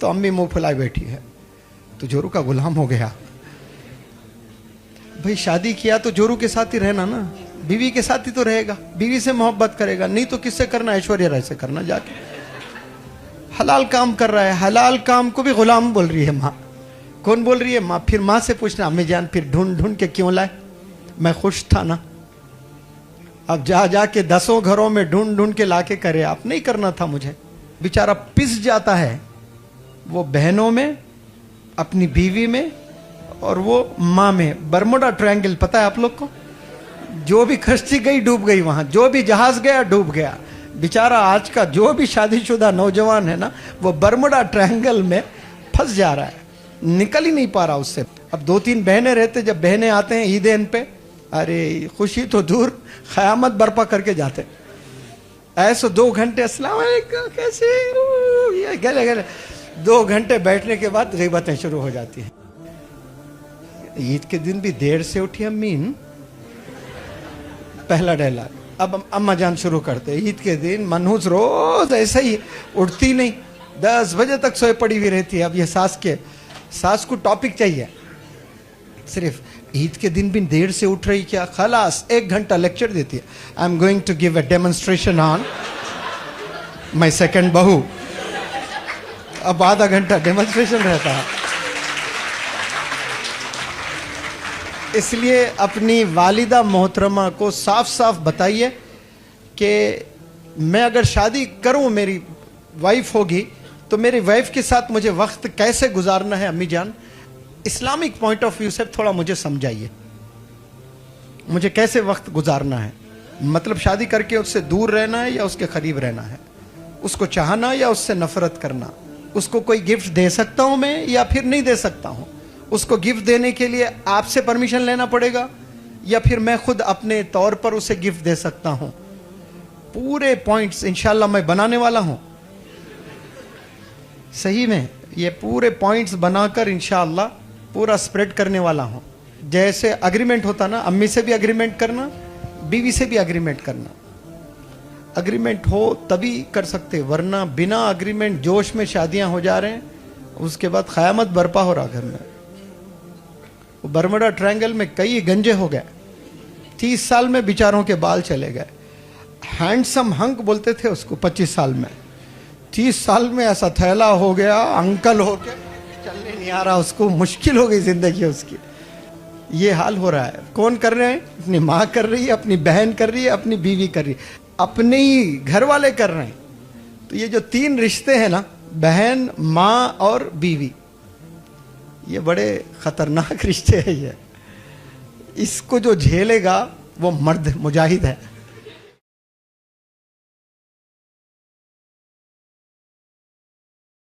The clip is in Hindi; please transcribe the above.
तो अम्मी मुंह फुलाए बैठी है, तो जोरू का गुलाम हो गया। भाई शादी किया तो जोरू के साथ ही रहना ना, बीवी के साथ ही तो रहेगा, बीवी से मोहब्बत करेगा, नहीं तो किससे करना? ऐश्वर्या राय से करना जाके। हलाल काम कर रहा है, हलाल काम को भी गुलाम बोल रही है माँ। कौन बोल रही है? माँ। फिर माँ से पूछना, अम्मी जान फिर ढूंढ ढूंढ के क्यों लाए? मैं खुश था ना। अब जा जाके 10 घरों में ढूंढ ढूंढ के लाके करे, आप नहीं करना था मुझे। बेचारा पिस जाता है, वो बहनों में, अपनी बीवी में, और वो माँ में। बरमुडा ट्रायंगल पता है आप लोग को? जो भी कश्ती गई डूब गई वहां, जो भी जहाज गया डूब गया। बेचारा आज का जो भी शादीशुदा नौजवान है ना, वो बरमुडा ट्रायंगल में फंस जा रहा है, निकल ही नहीं पा रहा उससे। अब 2-3 बहनें रहते, जब बहनें आते हैं ईदेन पे, अरे खुशी तो दूर, क़यामत बर्पा करके जाते। ऐसे 2 घंटे अस्सलाम वालेकुम कैसे, ये गले गले 2 घंटे बैठने के बाद ग़ीबतें शुरू हो जाती हैं। ईद के दिन भी देर से उठी अम्मीन, पहला डायलॉग। अब अम्मा जान शुरू करते, ईद के दिन मनहूस रोज ऐसे ही उठती नहीं, 10 बजे तक सोए पड़ी हुई रहती है। अब ये सास को टॉपिक चाहिए सिर्फ। ईद के दिन भी देर से उठ रही क्या? खलास 1 घंटा लेक्चर देती है। I am going to give a demonstration on my second बहू। अब आधा घंटा डेमोन्स्ट्रेशन रहता है। इसलिए अपनी वालिदा मोहतरमा को साफ साफ बताइए कि मैं अगर शादी करूं, मेरी वाइफ होगी, तो मेरी वाइफ के साथ मुझे वक्त कैसे गुजारना है। अम्मी जान, इस्लामिक पॉइंट ऑफ व्यू से थोड़ा मुझे समझाइए, मुझे कैसे वक्त गुजारना है। मतलब शादी करके उससे दूर रहना है या उसके करीब रहना है, उसको चाहना या उससे नफरत करना, उसको कोई गिफ्ट दे सकता हूं मैं या फिर नहीं दे सकता हूं, उसको गिफ्ट देने के लिए आपसे परमिशन लेना पड़ेगा या फिर मैं खुद अपने तौर पर उसे गिफ्ट दे सकता हूं। पूरे पॉइंट्स इंशाल्लाह मैं बनाने वाला हूं, सही में ये पूरे पॉइंट्स बनाकर इंशाल्लाह पूरा स्प्रेड करने वाला हूं। जैसे अग्रीमेंट होता ना, अम्मी से भी अग्रीमेंट करना, बीवी से भी अग्रीमेंट करना। अग्रीमेंट हो तभी कर सकते, वरना बिना अग्रीमेंट जोश में शादियां हो जा रहे हैं, उसके बाद क़यामत बर्पा हो रहा घर में। बरमुडा ट्रायंगल में कई गंजे हो गए, 30 साल में बिचारों के बाल चले गए। हैंडसम हंक बोलते थे उसको 25 साल में, 30 साल में ऐसा थैला हो गया, अंकल हो गया, चलने नहीं आ रहा उसको, मुश्किल हो गई जिंदगी उसकी। ये हाल हो रहा है। कौन कर रहे हैं? अपनी माँ कर रही है, अपनी बहन कर रही है, अपनी बीवी कर रही है, अपने ही घर वाले कर रहे हैं। तो ये जो 3 रिश्ते हैं ना, बहन, माँ और बीवी, ये बड़े खतरनाक रिश्ते हैं। ये इसको जो झेलेगा वो मर्द मुजाहिद है।